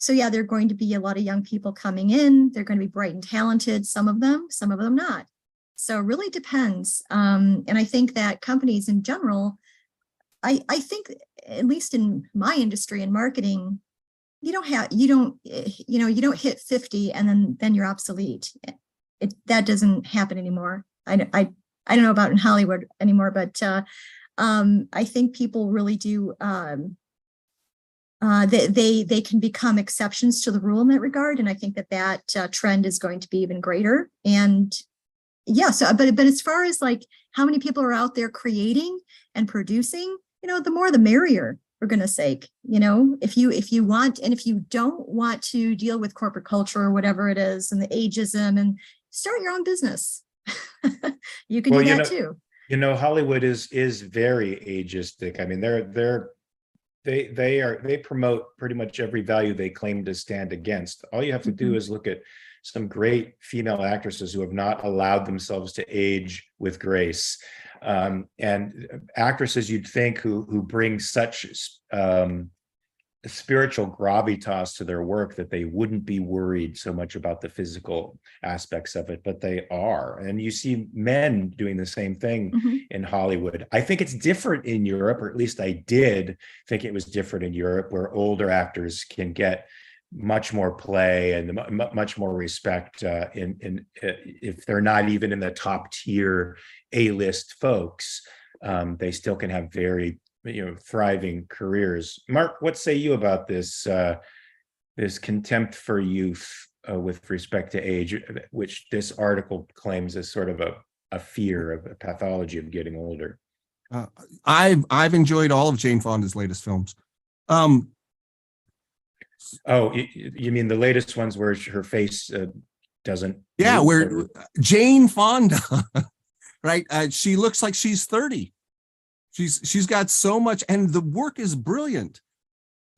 there are going to be a lot of young people coming in. They're going to be bright and talented, some of them not. So it really depends. And I think that companies in general, I think, at least in my industry in marketing, you don't hit 50 and then you're obsolete. That doesn't happen anymore. I don't know about in Hollywood anymore, but I think people really do. They can become exceptions to the rule in that regard, and I think that trend is going to be even greater. And but as far as like how many people are out there creating and producing, the more the merrier, for goodness sake. If you want, and if you don't want to deal with corporate culture or whatever it is, and the ageism, and start your own business. You can do that too. Hollywood is very ageistic. I mean, they promote pretty much every value they claim to stand against. All you have to do is look at some great female actresses who have not allowed themselves to age with grace. And actresses you'd think who bring such spiritual gravitas to their work that they wouldn't be worried so much about the physical aspects of it, but they are. And you see men doing the same thing in Hollywood. I think it's different in Europe, or at least I did think it was different in Europe, where older actors can get much more play and much more respect if they're not even in the top tier A-list folks. They still can have very thriving careers. Mark, what say you about this this contempt for youth with respect to age, which this article claims is sort of a fear of a pathology of getting older? I've enjoyed all of Jane Fonda's latest films. Oh, you mean the latest ones where her face doesn't? Yeah, where Jane Fonda, right? She looks like she's 30. She's got so much, and the work is brilliant.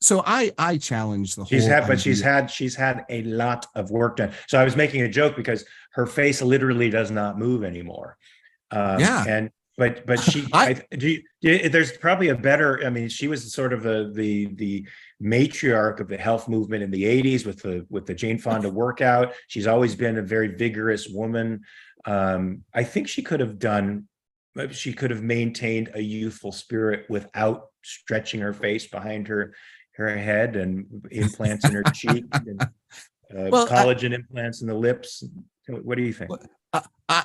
So I challenge the whole. She's had a lot of work done. So I was making a joke because her face literally does not move anymore. Yeah. But there's probably a better. I mean, she was sort of the matriarch of the health movement in the 80s with the Jane Fonda workout. She's always been a very vigorous woman. I think she could have maintained a youthful spirit without stretching her face behind her head and implants in her cheek and collagen implants in the lips. What do you think?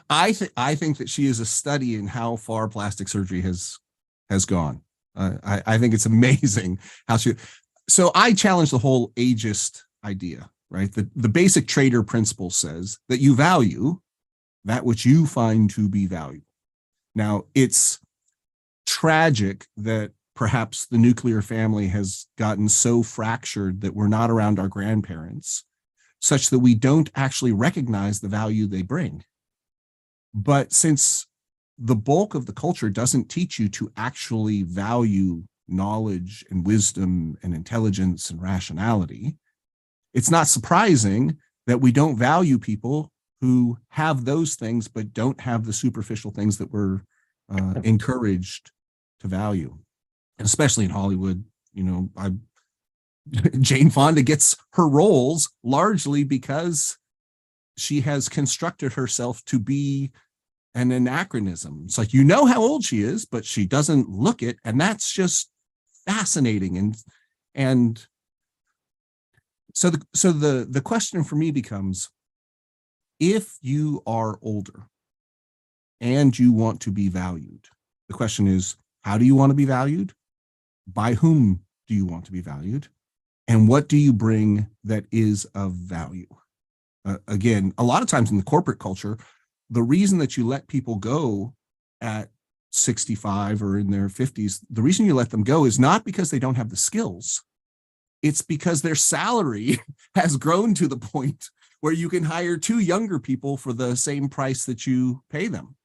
I think that she is a study in how far plastic surgery has gone. I think it's amazing how she. So I challenge the whole ageist idea, right? The basic trader principle says that you value that which you find to be valuable. Now, it's tragic that perhaps the nuclear family has gotten so fractured that we're not around our grandparents, such that we don't actually recognize the value they bring. But since the bulk of the culture doesn't teach you to actually value knowledge and wisdom and intelligence and rationality, it's not surprising that we don't value people who have those things but don't have the superficial things that we're encouraged to value. And especially in Hollywood, Jane Fonda gets her roles largely because she has constructed herself to be an anachronism. It's like, how old she is, but she doesn't look it. And that's just fascinating. And so the question for me becomes, if you are older and you want to be valued, the question is, how do you want to be valued? By whom do you want to be valued? And what do you bring that is of value? Again, a lot of times in the corporate culture, the reason that you let people go at 65 or in their 50s, the reason you let them go is not because they don't have the skills. It's because their salary has grown to the point where you can hire 2 younger people for the same price that you pay them.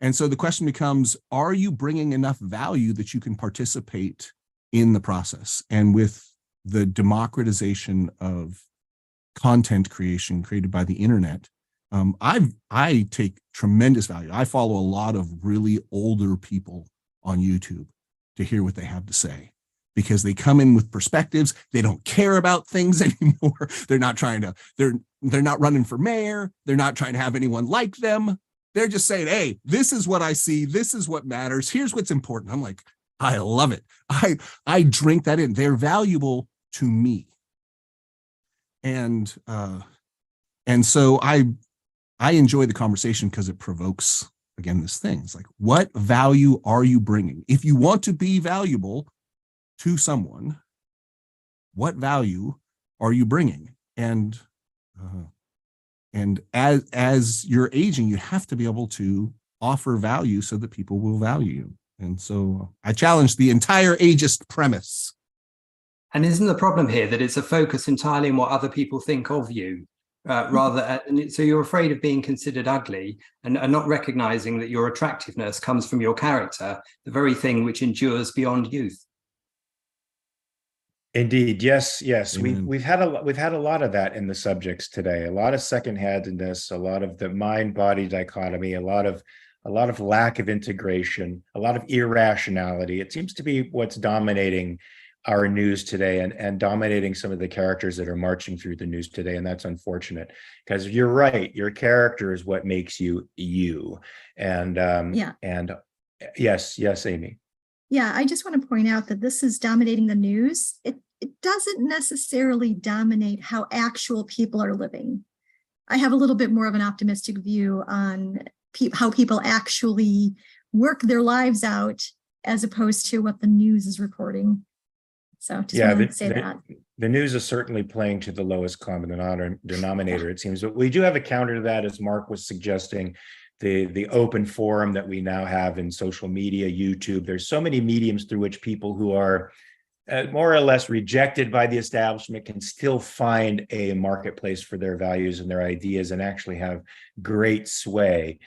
And so the question becomes, are you bringing enough value that you can participate in the process? And with the democratization of content creation created by the internet, I take tremendous value. I follow a lot of really older people on YouTube to hear what they have to say, because they come in with perspectives. They don't care about things anymore. They're not running for mayor. They're not trying to have anyone like them. They're just saying, hey, this is what I see. This is what matters. Here's what's important. I'm like, I love it. I drink that in. They're valuable to me. And so I enjoy the conversation because it provokes, again, this thing. It's like, what value are you bringing? If you want to be valuable to someone, what value are you bringing? And as you're aging, you have to be able to offer value so that people will value you. And so I challenge the entire ageist premise. And isn't the problem here that it's a focus entirely on what other people think of you, so you're afraid of being considered ugly and not recognizing that your attractiveness comes from your character, the very thing which endures beyond youth. Indeed, yes. We've had a lot of that in the subjects today. A lot of second-handedness, a lot of the mind-body dichotomy, a lot of lack of integration, a lot of irrationality. It seems to be what's dominating our news today and dominating some of the characters that are marching through the news today. And that's unfortunate, because you're right. Your character is what makes you you. And and yes, Amy. Yeah, I just want to point out that this is dominating the news. it doesn't necessarily dominate how actual people are living. I have a little bit more of an optimistic view on how people actually work their lives out as opposed to what the news is reporting. So just want to say that. The news is certainly playing to the lowest common denominator, it seems. But we do have a counter to that, as Mark was suggesting, the open forum that we now have in social media, YouTube. There's so many mediums through which people who are more or less rejected by the establishment can still find a marketplace for their values and their ideas and actually have great sway.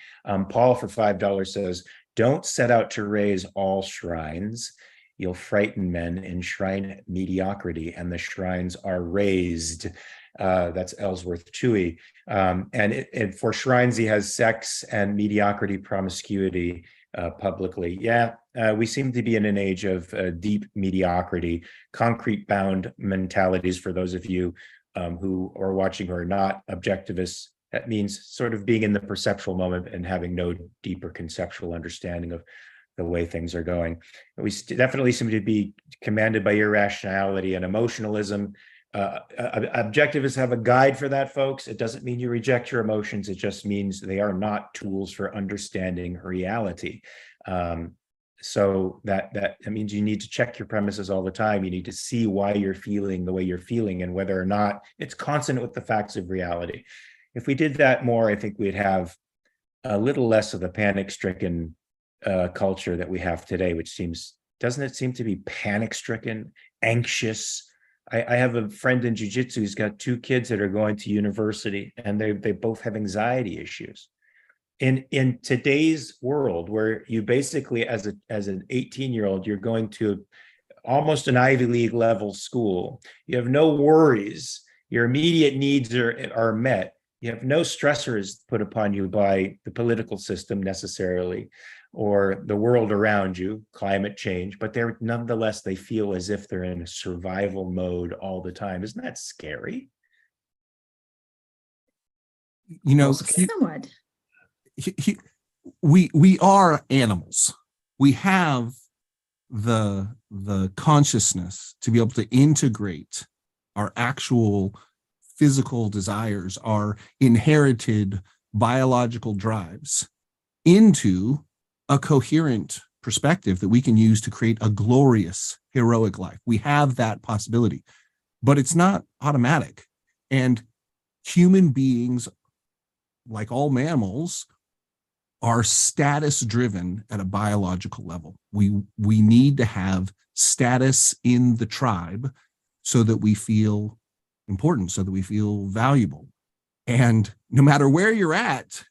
Paul for $5 says, don't set out to raise all shrines. You'll frighten men, enshrine mediocrity, and the shrines are raised. That's Ellsworth Chewy. And for shrines, he has sex and mediocrity, promiscuity publicly. Yeah, we seem to be in an age of deep mediocrity, concrete bound mentalities. For those of you who are watching who are not objectivists, that means sort of being in the perceptual moment and having no deeper conceptual understanding of the way things are going. We definitely seem to be commanded by irrationality and emotionalism. Objectivists have a guide for that, folks. It doesn't mean you reject your emotions. It just means they are not tools for understanding reality. So that means you need to check your premises all the time. You need to see why you're feeling the way you're feeling and whether or not it's consonant with the facts of reality. If we did that more, I think we'd have a little less of the panic-stricken culture that we have today, which doesn't it seem to be panic-stricken, anxious? I have a friend in jiu-jitsu who's got 2 kids that are going to university, and they both have anxiety issues. In today's world, where you basically, as an 18-year-old, you're going to almost an Ivy League level school. You have no worries. Your immediate needs are met. You have no stressors put upon you by the political system necessarily, or the world around you, climate change, but nonetheless, they feel as if they're in a survival mode all the time. Isn't that scary? You know, somewhat. We are animals. We have the consciousness to be able to integrate our actual physical desires, our inherited biological drives into a coherent perspective that we can use to create a glorious, heroic life. We have that possibility, but it's not automatic. And human beings, like all mammals, are status driven at a biological level. We need to have status in the tribe so that we feel important, so that we feel valuable. And no matter where you're at,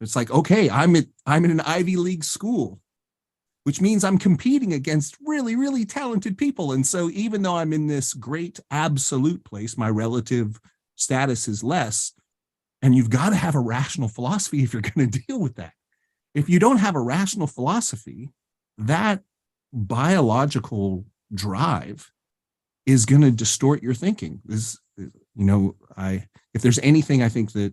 it's like, okay, I'm in an Ivy League school, which means I'm competing against really, really talented people. And so even though I'm in this great absolute place, my relative status is less. And you've got to have a rational philosophy if you're going to deal with that. If you don't have a rational philosophy, that biological drive is going to distort your thinking. If there's anything I think that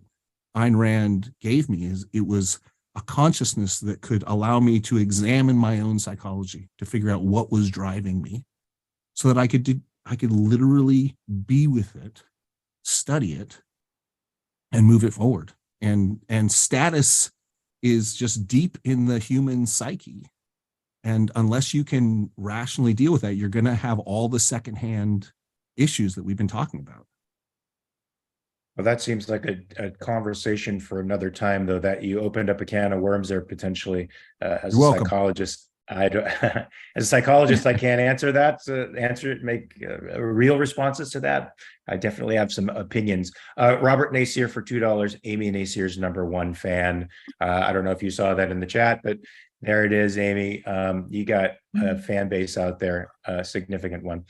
Ayn Rand gave me, is it was a consciousness that could allow me to examine my own psychology, to figure out what was driving me, so that I could literally be with it, study it, and move it forward. And status is just deep in the human psyche. And unless you can rationally deal with that, you're going to have all the secondhand issues that we've been talking about. Well, that seems like a conversation for another time, though, that you opened up a can of worms there potentially. As You're a welcome. Psychologist, I don't, as a psychologist, I can't answer that. Make real responses to that. I definitely have some opinions. Robert Nacier for $2. Amy Nacier's #1 fan. I don't know if you saw that in the chat, but there it is, Amy. You got a fan base out there, a significant one.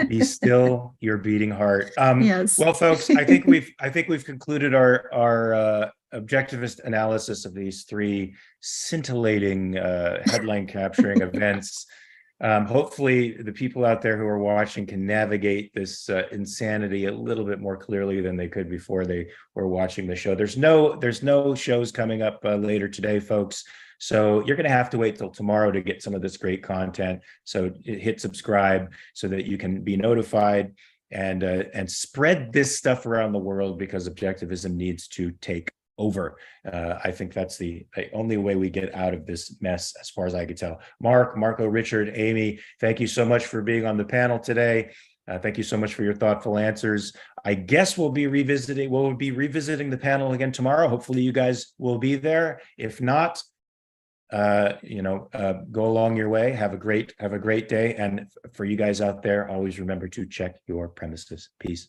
Be still your beating heart. Yes. Well, folks, I think we've concluded our objectivist analysis of these 3 scintillating headline capturing events. Hopefully the people out there who are watching can navigate this insanity a little bit more clearly than they could before they were watching the show. There's no shows coming up later today, folks. So you're going to have to wait till tomorrow to get some of this great content. So hit subscribe so that you can be notified, and spread this stuff around the world, because objectivism needs to take over. I think that's the only way we get out of this mess, as far as I could tell. Mark, Marco, Richard, Amy, thank you so much for being on the panel today. Thank you so much for your thoughtful answers. I guess we'll be revisiting the panel again tomorrow. Hopefully you guys will be there. If not, go along your way. Have a great day. And for you guys out there, always remember to check your premises. Peace.